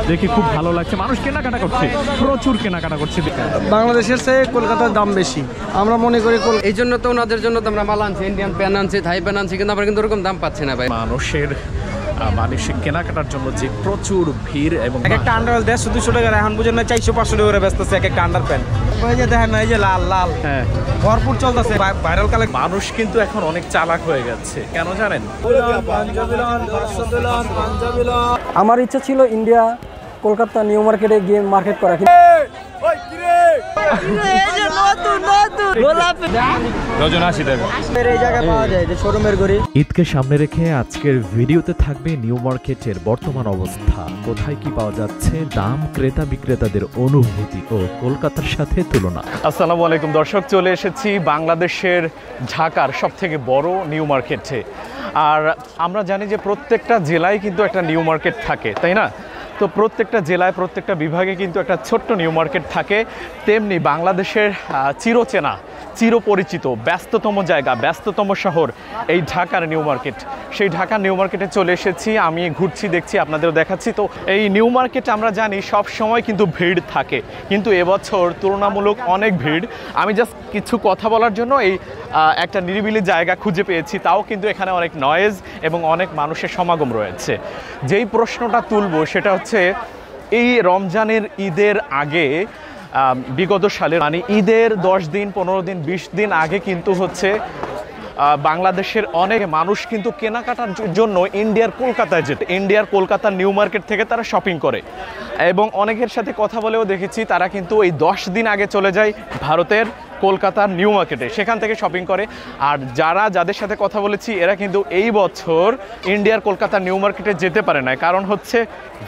দেখি খুব ভালো লাগছে, মানুষ কেনাকাটা করছে, প্রচুর কেনাকাটা করছে। বাংলাদেশের চেয়ে কলকাতার দাম বেশি, আমরা মনে করি। এই জন্য তো ওনাদের জন্য তো আমরা মাল আনছি, ইন্ডিয়ান প্যান আনছি, থাই প্যান আনছি, কিন্তু আমরা কিন্তু ওরকম দাম পাচ্ছি না ভাই। মানুষের মানসিক কেনাকাটার জন্য যে প্রচুর ভিড়, এবং এক একটা আন্ডার 150-200 টাকা, এখন বুঝেন না 400-500 টাকা করে ব্যস্ত আছে এক একটা আন্ডার প্যান্ট। ওই যে দেখেন না, এই যে লাল লাল, হ্যাঁ ভরপুর চলতেছে ভাইরাল কালেকশন। মানুষ কিন্তু এখন অনেক চালাক হয়ে গেছে, কেন জানেন? আমার ইচ্ছা ছিল ইন্ডিয়া কলকাতা নিউ মার্কেটে গিয়ে মার্কেট করা, ঈদকে সামনে রেখে আজকের ভিডিওতে থাকবে নিউ মার্কেটের বর্তমান অবস্থা, কোথায় কি পাওয়া যাচ্ছে, দাম, ক্রেতা বিক্রেতাদের অনুভূতি ও কলকাতার সাথে তুলনা। আসসালামু আলাইকুম দর্শক, চলে এসেছি বাংলাদেশের ঢাকার সবথেকে বড় নিউ মার্কেটে। আর আমরা জানি যে প্রত্যেকটা জেলায় কিন্তু একটা নিউ মার্কেট থাকে, তাই না? তো প্রত্যেকটা জেলায়, প্রত্যেকটা বিভাগে কিন্তু একটা ছোট্ট নিউ মার্কেট থাকে। তেমনি বাংলাদেশের চিরচেনা, চিরপরিচিত, ব্যস্ততম জায়গা, ব্যস্ততম শহর এই ঢাকার নিউ মার্কেট। সেই ঢাকার নিউ মার্কেটে চলে এসেছি, আমি ঘুরছি, দেখছি, আপনাদেরও দেখাচ্ছি। তো এই নিউ মার্কেটে আমরা জানি সব সময় কিন্তু ভিড় থাকে, কিন্তু এবছর তুলনামূলক অনেক ভিড়। আমি জাস্ট কিছু কথা বলার জন্য এই একটা নিরিবিলি জায়গা খুঁজে পেয়েছি, তাও কিন্তু এখানে অনেক নয়েজ এবং অনেক মানুষের সমাগম রয়েছে। যেই প্রশ্নটা তুলব সেটা হচ্ছে, এই রমজানের ঈদের আগে, বিগত সালে মানে ঈদের 10 দিন, 15 দিন, 20 দিন আগে কিন্তু হচ্ছে বাংলাদেশের অনেক মানুষ কিন্তু কেনাকাটার জন্য ইন্ডিয়ার কলকাতায় যেত, ইন্ডিয়ার কলকাতার নিউ মার্কেট থেকে তারা শপিং করে। এবং অনেকের সাথে কথা বলেও দেখেছি তারা কিন্তু এই 10 দিন আগে চলে যায় ভারতের কলকাতার নিউ মার্কেটে, সেখান থেকে শপিং করে। আর যাদের সাথে কথা বলেছি এরা কিন্তু এই বছর ইন্ডিয়ার কলকাতার নিউ মার্কেটে যেতে পারে না, কারণ হচ্ছে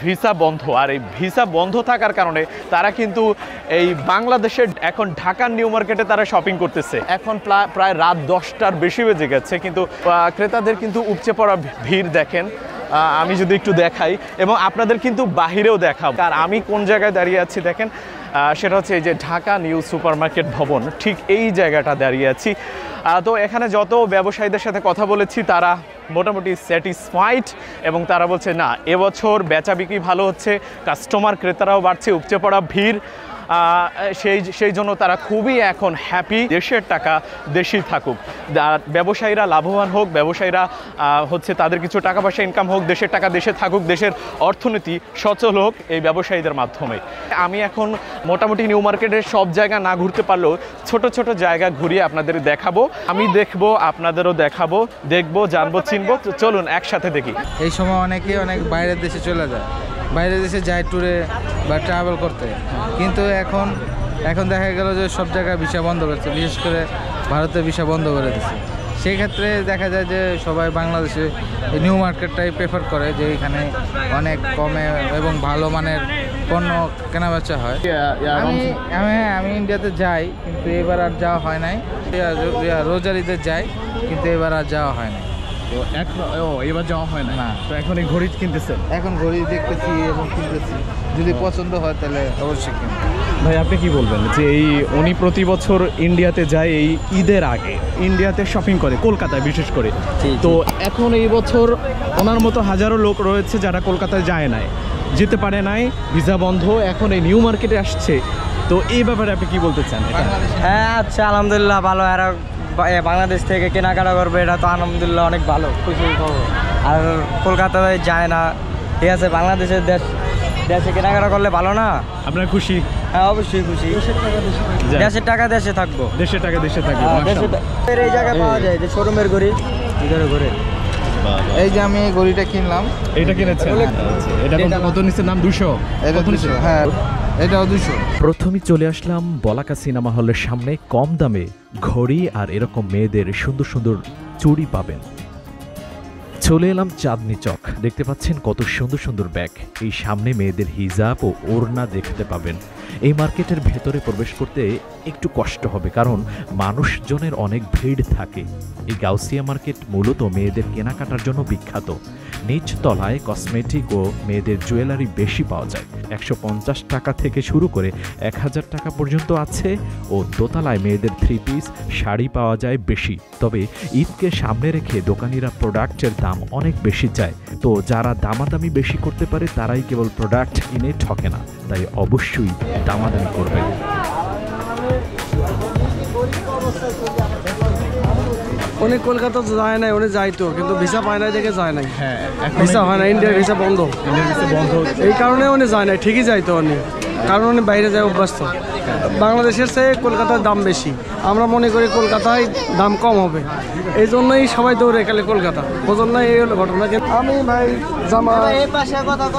ভিসা বন্ধ। আর এই ভিসা বন্ধ থাকার কারণে তারা কিন্তু এই বাংলাদেশের এখন ঢাকার নিউ মার্কেটে তারা শপিং করতেছে। এখন প্রায় রাত 10টার বেশি বেজে গেছে, কিন্তু ক্রেতাদের কিন্তু উপচে পড়া ভিড় দেখেন। আমি যদি একটু দেখাই এবং আপনাদের কিন্তু বাহিরেও দেখাবো। আর আমি কোন জায়গায় দাঁড়িয়ে আছি দেখেন, সেটা হচ্ছে এই যে ঢাকা নিউ সুপার মার্কেট ভবন, ঠিক এই জায়গাটা দাঁড়িয়ে আছি। তো এখানে যত ব্যবসায়ীদের সাথে কথা বলেছি তারা মোটামুটি স্যাটিসফাইড, এবং তারা বলছে না, এবছর বেচা বিক্রি ভালো হচ্ছে, কাস্টমার, ক্রেতারাও বাড়ছে, উপচে পড়া ভিড়, সেই জন্য তারা খুবই এখন হ্যাপি। দেশের টাকা দেশেই থাকুক, ব্যবসায়ীরা লাভবান হোক, ব্যবসায়ীরা হচ্ছে তাদের কিছু টাকা পয়সা ইনকাম হোক, দেশের টাকা দেশে থাকুক, দেশের অর্থনীতি সচল হোক এই ব্যবসায়ীদের মাধ্যমে। আমি এখন মোটামুটি নিউ মার্কেটের সব জায়গা না ঘুরতে পারলেও ছোট ছোট জায়গা ঘুরিয়ে আপনাদের দেখাবো, আমি দেখবো, আপনাদেরও দেখাবো, দেখবো, জানবো, চিনবো। তো চলুন একসাথে দেখি। এই সময় অনেকে অনেক বাইরের দেশে চলে যায়, বাইরের দেশে যায় ট্যুরে বা ট্রাভেল করতে, কিন্তু এখন দেখা গেল যে সব জায়গায় ভিসা বন্ধ করছে, বিশেষ করে ভারতে ভিসা বন্ধ করে দিচ্ছে। সেই ক্ষেত্রে দেখা যায় যে সবাই বাংলাদেশে নিউ মার্কেটটাই প্রেফার করে, যে এখানে অনেক কমে এবং ভালো মানের পণ্য কেনাবেচা হয়। আমি ইন্ডিয়াতে যাই, কিন্তু এবার আর যাওয়া হয় নাই। রোজার ঈদে যাই, কিন্তু এবার আর যাওয়া হয় নাই। তো এবার যাওয়া হয় না। তো এখন এই ঘড়ি কিনতেছেন? এখন ঘড়ি দেখতেছি এবং কিনতেছি, যদি পছন্দ হয় তাহলে অবশ্যই কিনব। ভাই আপনি কি বলবেন যে উনি প্রতি বছর ইন্ডিয়াতে যায় এই ঈদের আগে, ইন্ডিয়াতে শপিং করে কলকাতায় বিশেষ করে, তো এখন এই বছর ওনার মতো হাজারো লোক রয়েছে যারা কলকাতায় যায় নাই, যেতে পারে নাই, ভিসা বন্ধ, এখন এই নিউ মার্কেটে আসছে। তো এই ব্যাপারে আপনি কি বলতে চান? হ্যাঁ আচ্ছা, আলহামদুলিল্লাহ ভালো। আর বাংলাদেশ থেকে কেনাকাটা করবে, এটা তো আলহামদুলিল্লাহ অনেক ভালো, খুশি খবর। আর কলকাতায় যায় না, ঠিক আছে, বাংলাদেশের দেশে কেনাকাটা করলে ভালো না? আপনার খুশি? হ্যাঁ অবশ্যই খুশি। দেশের টাকা দেশে থাকবো, দেশের টাকা দেশে থাকবো। এই জায়গায় পাওয়া যায় যে শোরুমের ঘড়ি, ভিতরে ঘড়ি। এই যে আমি এই ঘড়িটা কিনলাম। এটা কিনেছেন? এটা কত নিচে দাম? 200? হ্যাঁ, এটাও 200। প্রথমেই চলে আসলাম বলাকা সিনেমা হলের সামনে। কম দামে ঘড়ি আর এরকম মেয়েদের সুন্দর সুন্দর চুড়ি পাবেন। চলে এলাম চাঁদনি চক, দেখতে পাচ্ছেন কত সুন্দর সুন্দর ব্যাগ। এই সামনে মেয়েদের হিজাব ও ওড়না দেখতে পাবেন। এই মার্কেটের ভেতরে প্রবেশ করতে একটু কষ্ট হবে, কারণ মানুষজনের অনেক ভিড় থাকে। এই গাউসিয়া মার্কেট মূলত মেয়েদের কেনাকাটার জন্য বিখ্যাত। নিচ তলায় কসমেটিক ও মেয়েদের জুয়েলারি বেশি পাওয়া যায়। 150 টাকা থেকে শুরু করে 1000 টাকা পর্যন্ত আছে, ও দোতলায় মেয়েদের 3 পিস শাড়ি পাওয়া যায় বেশি। তবে ঈদকে সামনে রেখে দোকানিরা প্রোডাক্টের দাম দাম অনেক বেশি চায়। তো যারা দামাদামি বেশি করতে পারে তারাই কেবল প্রোডাক্ট কিনে ঠকে না, তাই অবশ্যই দামাদামি করবেন। উনি কলকাতা যায় নাই, উনি যাইতো কিন্তু ভিসা পায় নাই দেখে যায় নাই। হ্যাঁ, ভিসা হয় না, ইন্ডিয়ার ভিসা বন্ধ। এই কারণে উনি যায় নাই, ঠিকই যাইতো উনি, কারণ উনি বাইরে যায় অভ্যস্ত। বাংলাদেশের চেয়ে কলকাতার দাম বেশি, আমরা মনে করি কলকাতায় দাম কম হবে, এই জন্যই সবাই দৌড়ে খালি কলকাতা। বোঝেন না, এই হলো ঘটনা। আমি ভাই জামা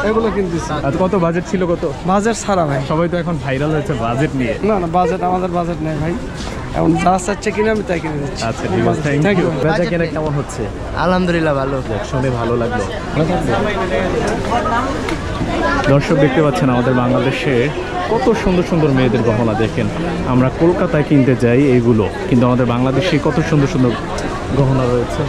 এগুলো কিনতেছি। আর কত বাজেট ছিল? কত বাজেট ছাড়া ভাই, সবাই তো এখন ভাইরাল হয়েছে বাজেট নিয়ে। না না বাজেট, আমাদের বাজেট নেই ভাই, এখন যা চাচ্ছে কিনে আমি তাই কিনে দিচ্ছি। আচ্ছা ঠিক আছে, থ্যাংক ইউ। বেচা কেনা কেমন হচ্ছে? আলহামদুলিল্লাহ ভালো। শুনে ভালো লাগলো। দর্শক দেখতে পাচ্ছেন আমাদের বাংলাদেশে কত সুন্দর সুন্দর মেয়েদের গহনা। দেখেন আমরা কলকাতায় কিনতে যাই এইগুলো, কিন্তু আমাদের বাংলাদেশে কত সুন্দর সুন্দর গহনা রয়েছে।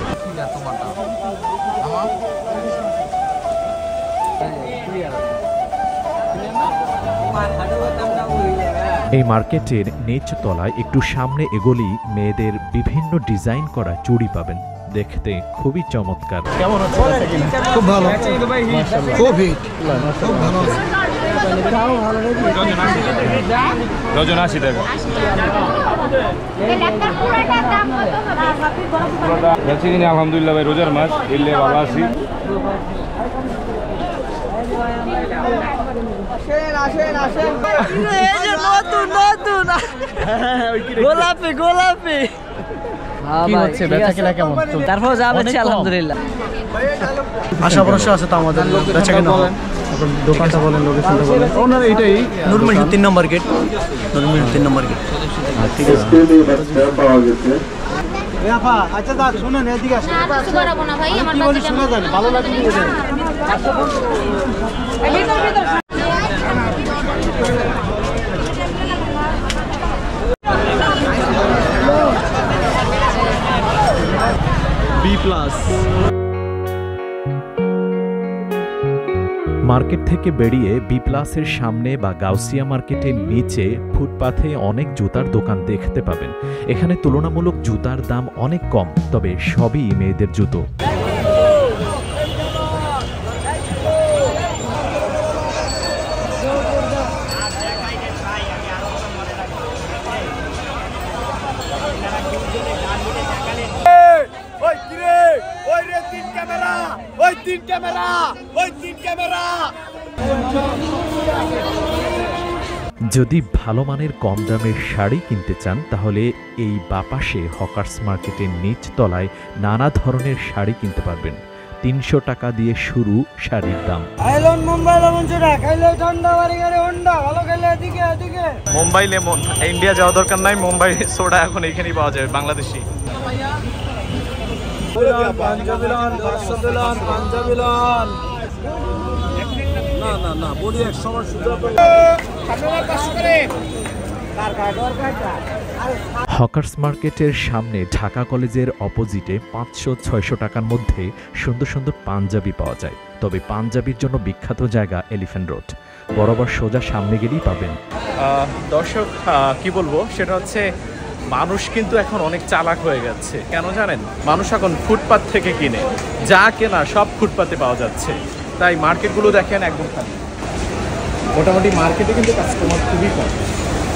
এই মার্কেটের নিচ তলায় একটু সামনে এগোলেই মেয়েদের বিভিন্ন ডিজাইন করা চুড়ি পাবেন, দেখতে খুবই চমৎকার। কেমন হচ্ছে বেচা কেনা? খুব ভালো, খুব হিট। ডজন 80 টাকা। বেশি কিনে আলহামদুলিল্লাহ ভাই, রোজার মাস এলে ভালো আছি। গোলাপি গোলাপি কি হচ্ছে বেচা কেনা কেমন? তারপর যা বেচে আলহামদুলিল্লাহ। আশা ভরসা আছে তো আমাদের, বেচা কেনা হবে। দোকানটা বলেন, লোকেশনটা বলেন। ওনার এইটাই নুরমহিষু 3 নম্বর গেট, নুরমহিষু 3 নম্বর গেট। ঠিক আছে। আচ্ছা দা শুনেন, এদিকে আসেন। বাড়াবো না ভাই, আমার বাজেট ভালো লাগে। মার্কেট থেকে বেরিয়ে বি প্লাসের সামনে বা গাউসিয়া মার্কেটের নিচে ফুটপাথে অনেক জুতার দোকান দেখতে পাবেন। এখানে তুলনামূলক জুতার দাম অনেক কম, তবে সবই মেয়েদের জুতো। যদি ভালো মানের কম দামের শাড়ি কিনতে চান তাহলে এই বাপাশে হকার্স মার্কেটের নিচ তলায় নানা ধরনের শাড়ি কিনতে পারবেন। 300 টাকা দিয়ে শুরু শাড়ির দাম। মুম্বাই লেমন, ইন্ডিয়া যাওয়া দরকার নাই, মুম্বাই সোডা এখন এখানেই পাওয়া যায় বাংলাদেশি। হকার্স মার্কেটের সামনে ঢাকা কলেজের অপোজিটে 500-600 টাকার মধ্যে সুন্দর সুন্দর পাঞ্জাবি পাওয়া যায়। তবে পাঞ্জাবির জন্য বিখ্যাত জায়গা এলিফ্যান্ট রোড, বরাবর সোজা সামনে গেলেই পাবেন। দর্শক কি বলবো, সেটা হচ্ছে মানুষ কিন্তু এখন অনেক চালাক হয়ে গেছে। কেন জানেন? মানুষ এখন ফুটপাত থেকে কিনে, যা কেনা সব ফুটপাতে পাওয়া যাচ্ছে। তাই মার্কেটগুলো দেখেন একদম খালি। মোটামুটি মার্কেটে কিন্তু কাস্টমার খুবই কম,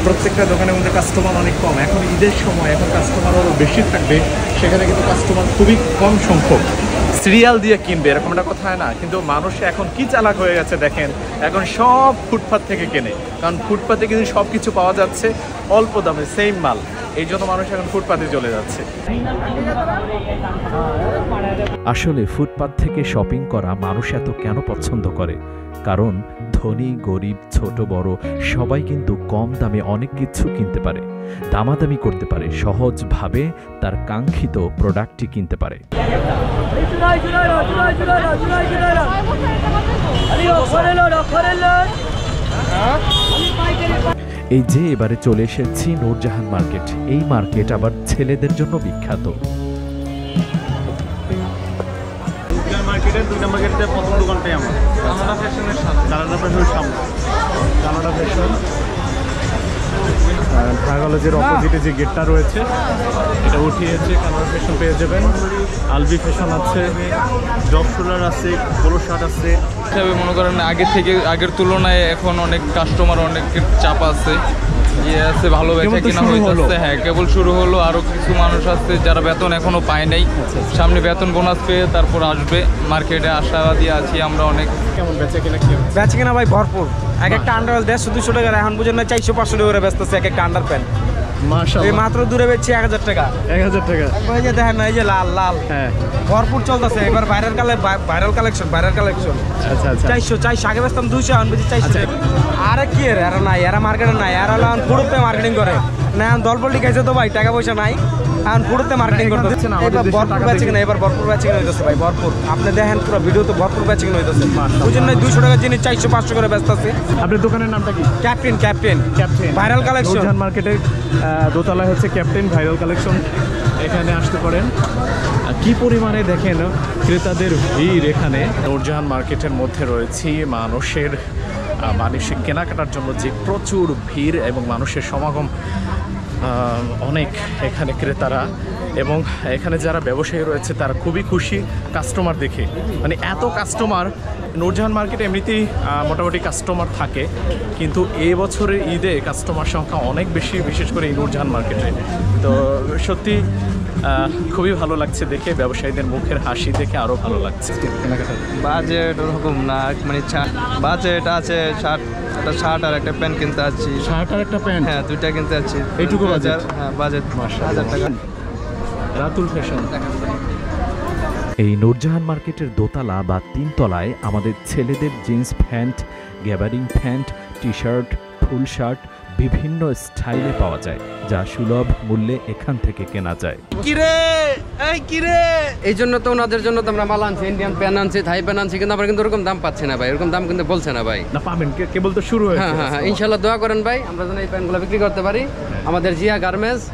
প্রত্যেকটা দোকানের মধ্যে কাস্টমার অনেক কম। এখন ঈদের সময়, এখন কাস্টমার আরও বেশি থাকবে, সেখানে কিন্তু কাস্টমার খুবই কম সংখ্যক। সিরিয়াল দিয়ে কিনবে এরকম একটা কথা হয় না, কিন্তু মানুষ এখন কি চালাক হয়ে গেছে দেখেন, এখন সব ফুটপাত থেকে কেনে। কারণ ফুটপাতে কিন্তু সব কিছু পাওয়া যাচ্ছে অল্প দামে, সেম মাল, এই জন্য মানুষ এখন ফুটপাতে চলে যাচ্ছে। আসলে ফুটপাত থেকে শপিং করা মানুষ এত কেন পছন্দ করে? কারণ ধনী গরিব ছোট বড় সবাই কিন্তু কম দামে অনেক কিছু কিনতে পারে, দামাদামি করতে পারে, সহজভাবে তার কাঙ্ক্ষিত প্রোডাক্টটি কিনতে পারে। এই যে এবারে চলে এসেছি নূরজাহান মার্কেট। এই মার্কেট আবার ছেলেদের জন্য বিখ্যাত। মার্কেটের 2 নম্বর গেটে প্রথম দোকানটাই আমার কানাডা ফ্যাশনের সামনে, কানাডা ফ্যাশনের সামনে, কানাডা ফ্যাশন ঢাকা কলেজের অপোজিটে যে গেটটা রয়েছে এটা উঠিয়েছে কালার ফ্যাশন পেয়ে যাবেন, আলবি ফ্যাশন আছে, জব সোলার আছে, পোলো শার্ট আছে। হিসাবে মনে করেন আগের তুলনায় এখন অনেক কাস্টমার অনেকের চাপ আছে, ইয়ে আছে, ভালো বেচা কিনা হইতেছে। হ্যাঁ, কেবল শুরু হলো, আরও কিছু মানুষ আছে যারা বেতন এখনো পায় নাই, সামনে বেতন বোনাস পেয়ে তারপর আসবে। মার্কেটে আশাবাদী আছি আমরা অনেক। কেমন বেচা কিনা কি বেচে কিনা ভাই ভরপুর, এক একটা আন্ডার 150-200 টাকা, এখন বুঝেন না 400-500 টাকা করে বেচতেছে এক একটা আন্ডার প্যান্ট। মাশাআল্লাহ, মাত্র দূরে বেচছি 1000 টাকা। 1000 টাকা। ওই যে দেখেন না, এই যে লাল লাল, হ্যাঁ ভরপুর চলতেছে এবার। Viral collection. আচ্ছা আচ্ছা। 400 আগে বেচতাম 200, এখন বেচি 400। আরে কি এরা নাই, এরা মার্কেটে নাই, এরা হলো পুরোতে মার্কেটিং করে না। এখন দলপল্টি খাইছে তো ভাই, টাকা পয়সা নাই, এখন পুরোতে মার্কেটিং করতেছে। এবার ভরপুর বেচিং না, এবার ভরপুর বেচিং হইতেছে ভাই, ভরপুর। আপনি দেখেন পুরো ভিডিও তো ভরপুর বেচিং হইতেছে, বুঝেন না? 200 টাকার জিনিস 400-500 করে বেচতেছে। আপনার দোকানের নামটা কি? Captain viral collection. নূরজাহান মার্কেটের দোতলায় হচ্ছে ক্যাপ্টেন ভাইরাল কালেকশন, এখানে আসতে পারেন। কি পরিমাণে দেখেন ক্রেতাদের ভিড় এখানে। নূরজাহান মার্কেটের মধ্যে রয়েছে মানুষের মানসিক কেনাকাটার জন্য যে প্রচুর ভিড় এবং মানুষের সমাগম অনেক এখানে ক্রেতারা, এবং এখানে যারা ব্যবসায়ী রয়েছে তারা খুবই খুশি কাস্টমার দেখে। মানে এত কাস্টমার নূরজাহান মার্কেটে এমনিতেই মোটামুটি কাস্টমার থাকে, কিন্তু এই বছরের ঈদে কাস্টমার সংখ্যা অনেক বেশি, বিশেষ করে এই নূরজাহান মার্কেটে। তো সত্যি খুবই ভালো লাগছে দেখে, ব্যবসায়ীদের মুখের হাসি দেখে আরও ভালো লাগছে। বাজেট ওরকম না, মানে বাজেট আছে, একটা শার্ট আর একটা প্যান্ট কিনতে যাচ্ছি। শার্ট আর একটা প্যান্ট? হ্যাঁ, দুইটা কিনতে যাচ্ছি। এইটুকু বাজার? হ্যাঁ, বাজেট 1000 টাকা। রাতুল ফ্যাশন। এই নূরজাহান মার্কেটের দোতলা বা 3 তলায় আমাদের ছেলেদের jeans pant, gabardine pant, T shirt, full shirt বিভিন্ন স্টাইলে পাওয়া যায়, যা সুলভ মূল্যে এখান থেকে কেনা যায়। এই জন্য তো ওনাদের জন্য তো আমরা মাল আনছি, ইন্ডিয়ান প্যান আনছি, থাই প্যান আনছি, কিন্তু আমরা কিন্তু ওরকম দাম পাচ্ছি না ভাই, ওরকম দাম কিন্তু বলছে না ভাই। না পাবেন, কেবল তো শুরু হয়েছে। হ্যাঁ, ইনশাল্লাহ দোয়া করেন ভাই, আমরা যেন এই প্যান্টগুলো বিক্রি করতে পারি। আমাদের জিয়া গার্মেন্টস,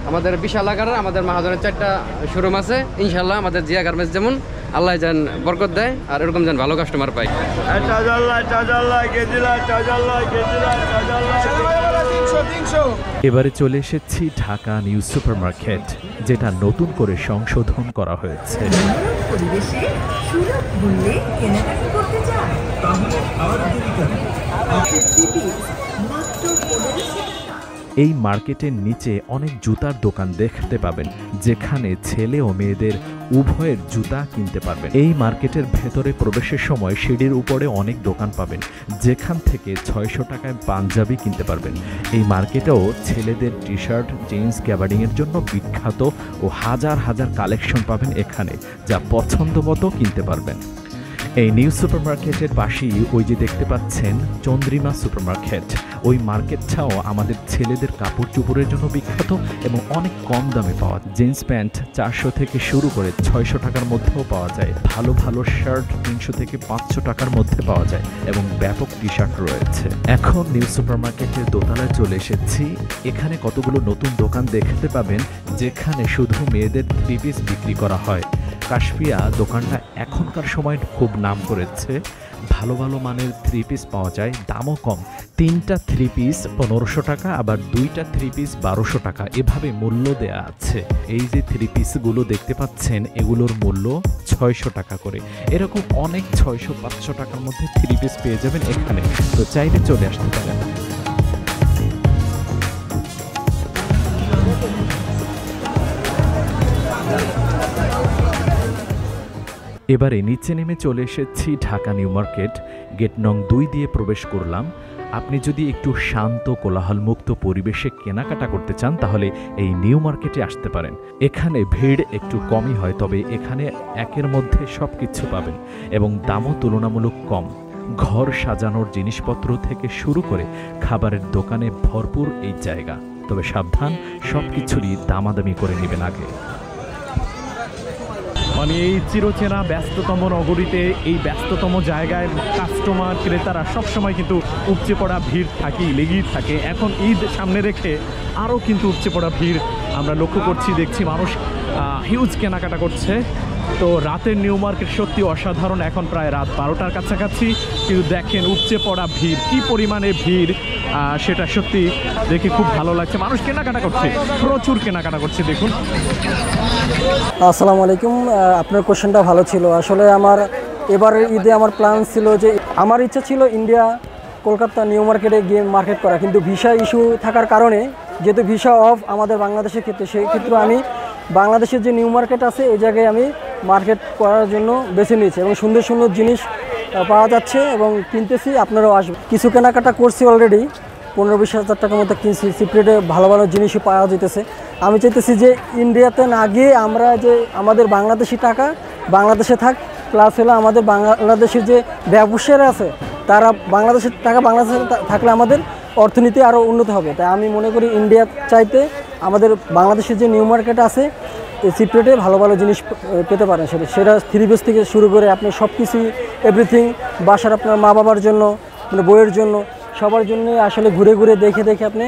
আমাদের বিশাল আকারের, আমাদের মাহাজনের 4টা শোরুম আছে। ইনশাল্লাহ আমাদের জিয়া গার্মেন্টস যেমন আল্লাহ যেন বরকত দেয়, আর এরকম যেন ভালো কাস্টমার পাই। এবারে চলে এসেছি ঢাকা নিউ সুপার মার্কেট, যেটা নতুন করে সংশোধন করা হয়েছে। পরিবেশে সুলভ মূল্যে কেনাকাটা করতে চান, তাহলে আর দেরি কেন? মাত্র 15। এই মার্কেটের নিচে অনেক জুতার দোকান দেখতে পাবেন, যেখানে ছেলে ও মেয়েদের উভয়ের জুতা কিনতে পারবেন। এই মার্কেটের ভেতরে প্রবেশের সময় সিঁড়ির উপরে অনেক দোকান পাবেন, যেখান থেকে 600 টাকায় পাঞ্জাবি কিনতে পারবেন। এই মার্কেটেও ছেলেদের টি শার্ট, জিন্স, গ্যাবার্ডিংয়ের জন্য বিখ্যাত ও হাজার হাজার কালেকশন পাবেন এখানে, যা পছন্দ মতো কিনতে পারবেন। এই নিউ সুপার মার্কেটের পাশেই ওই যে দেখতে পাচ্ছেন চন্দ্রিমা সুপার মার্কেট, ওই মার্কেটটাও আমাদের ছেলেদের কাপড় চোপড়ের জন্য বিখ্যাত এবং অনেক কম দামে পাওয়া যায়। জিন্স প্যান্ট 400 থেকে শুরু করে 600 টাকার মধ্যেও পাওয়া যায়। ভালো ভালো শার্ট 300 থেকে 500 টাকার মধ্যে পাওয়া যায় এবং ব্যাপক টি শার্ট রয়েছে। এখন নিউ সুপার মার্কেটের দোতলায় চলে এসেছি। এখানে কতগুলো নতুন দোকান দেখতে পাবেন, যেখানে শুধু মেয়েদের 3 পিস বিক্রি করা হয়। কাশফিয়া দোকানটা এখনকার সময় খুব নাম করেছে। ভালো ভালো মানের 3 পিস পাওয়া যায়, দামও কম। 3টা 3 পিস 1500 টাকা, আবার 2টা 3 পিস 1200 টাকা, এভাবে মূল্য দেয়া আছে। এই যে 3 পিসগুলো দেখতে পাচ্ছেন, এগুলোর মূল্য 600 টাকা করে। এরকম অনেক 600-500 টাকার মধ্যে 3 পিস পেয়ে যাবেন এখানে, তো চাইলে চলে আসতে পারেন। এবারে নিচে নেমে চলে এসেছি ঢাকা নিউ মার্কেট, গেট নং 2 দিয়ে প্রবেশ করলাম। আপনি যদি একটু শান্ত কোলাহলমুক্ত পরিবেশে কেনাকাটা করতে চান, তাহলে এই নিউ মার্কেটে আসতে পারেন। এখানে ভিড় একটু কমই হয়, তবে এখানে একের মধ্যে সব কিছু পাবেন এবং দামও তুলনামূলক কম। ঘর সাজানোর জিনিসপত্র থেকে শুরু করে খাবারের দোকানে ভরপুর এই জায়গা, তবে সাবধান, সব কিছুরই দামাদামি করে নেবেন আগে। মানে এই চিরচেনা ব্যস্ততম নগরীতে, এই ব্যস্ততম জায়গায় কাস্টমার ক্রেতারা সবসময় কিন্তু উপচে পড়া ভিড় লেগেই থাকে। এখন ঈদ সামনে রেখে আরও কিন্তু উপচে পড়া ভিড় আমরা লক্ষ্য করছি, দেখছি মানুষ হিউজ কেনাকাটা করছে। তো রাতের নিউ মার্কেট সত্যি অসাধারণ। এখন প্রায় রাত 12টার কাছাকাছি, কিন্তু দেখেন উপচে পড়া ভিড়, কি পরিমাণে ভিড় সেটা সত্যি দেখে খুব ভালো লাগছে। মানুষ কেনাকাটা করছে, প্রচুর কেনাকাটা করছে দেখুন। আসসালামু আলাইকুম। আপনার কোশ্চেনটা ভালো ছিল। আসলে আমার এবারের ঈদে আমার প্ল্যান ছিল যে আমার ইচ্ছা ছিল ইন্ডিয়া কলকাতা নিউ মার্কেটে গিয়ে মার্কেট করা, কিন্তু ভিসা ইস্যু থাকার কারণে যেহেতু ভিসা অফ আমাদের বাংলাদেশের ক্ষেত্রে, সেই ক্ষেত্রে আমি বাংলাদেশের যে নিউ মার্কেট আছে ওই জায়গায় আমি মার্কেট করার জন্য বেছে নিয়েছি এবং সুন্দর সুন্দর জিনিস পাওয়া যাচ্ছে এবং কিনতেছি। আপনারাও আসবেন। কিছু কেনাকাটা করছি অলরেডি, 15-20 হাজার টাকার মতো কিনছি। সিপ্রেটে ভালো ভালো জিনিসও পাওয়া যেতেছে। আমি চাইতেছি যে ইন্ডিয়াতে না গিয়ে আমরা যে আমাদের বাংলাদেশি টাকা বাংলাদেশে থাক, প্লাস হলো আমাদের বাংলাদেশের যে ব্যবসায়ীরা আছে তারা বাংলাদেশের টাকা বাংলাদেশে থাকলে আমাদের অর্থনীতি আরও উন্নত হবে। তাই আমি মনে করি ইন্ডিয়া চাইতে আমাদের বাংলাদেশের যে নিউ মার্কেট আছে এই সিপ্রেটে ভালো ভালো জিনিস পেতে পারেন। সেটা 3 পিস থেকে শুরু করে আপনি সব কিছুই এভরিথিং, বাসার আপনার মা বাবার জন্য, মানে বইয়ের জন্য, সবার জন্যই আসলে ঘুরে ঘুরে দেখে দেখে আপনি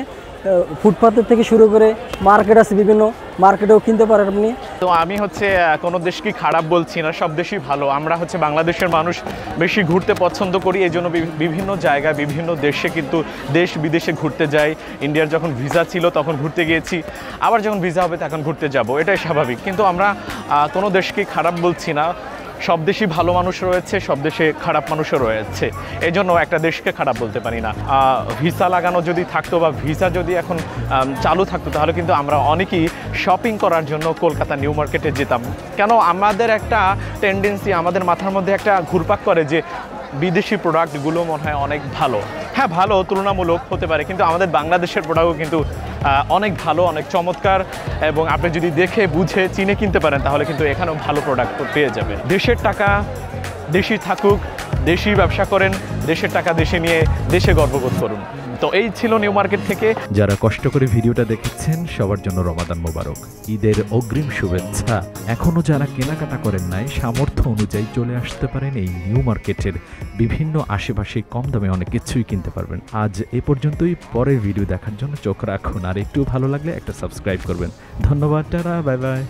ফুটপাথের থেকে শুরু করে মার্কেট আছে, বিভিন্ন মার্কেটেও কিনতে পারেন আপনি। তো আমি হচ্ছে কোনো দেশকে খারাপ বলছি না, সব দেশই ভালো। আমরা হচ্ছে বাংলাদেশের মানুষ বেশি ঘুরতে পছন্দ করি, এই জন্য বিভিন্ন জায়গায় বিভিন্ন দেশে কিন্তু দেশ বিদেশে ঘুরতে যাই। ইন্ডিয়ার যখন ভিসা ছিল তখন ঘুরতে গিয়েছি, আবার যখন ভিসা হবে তখন ঘুরতে যাব, এটাই স্বাভাবিক। কিন্তু আমরা কোনো দেশকে খারাপ বলছি না, সব দেশই ভালো মানুষ রয়েছে, সব দেশে খারাপ মানুষও রয়েছে, এই জন্য একটা দেশকে খারাপ বলতে পারি না। ভিসা লাগানো যদি থাকতো বা ভিসা যদি এখন চালু থাকতো তাহলে কিন্তু আমরা অনেকেই শপিং করার জন্য কলকাতা নিউ মার্কেটে যেতাম। কেন আমাদের একটা টেন্ডেন্সি, আমাদের মাথার মধ্যে একটা ঘুরপাক করে যে বিদেশি প্রোডাক্টগুলো মনে হয় অনেক ভালো। হ্যাঁ, ভালো তুলনামূলক হতে পারে, কিন্তু আমাদের বাংলাদেশের প্রোডাক্টও কিন্তু অনেক ভালো, অনেক চমৎকার, এবং আপনি যদি দেখে বুঝে চিনে কিনতে পারেন তাহলে কিন্তু এখানেও ভালো প্রোডাক্ট পেয়ে যাবেন। দেশের টাকা দেশি থাকুক, দেশি ব্যবসা করেন, দেশের টাকা দেশে নিয়ে দেশে গর্ববোধ করুন। তো এই ছিল নিউ মার্কেট থেকে। যারা কষ্ট করে ভিডিওটা দেখেছেন সবার জন্য রমাদান মোবারক, ঈদের অগ্রিম শুভেচ্ছা। এখনও যারা কেনাকাটা করেন নাই, সামর্থ্য অনুযায়ী চলে আসতে পারেন এই নিউ মার্কেটের বিভিন্ন আশেপাশে কম দামে অনেক কিছুই কিনতে পারবেন। আজ এ পর্যন্তই। পরের ভিডিও দেখার জন্য চোখ রাখুন, আর একটু ভালো লাগলে একটা সাবস্ক্রাইব করবেন। ধন্যবাদ, টাটা, বাই বাই।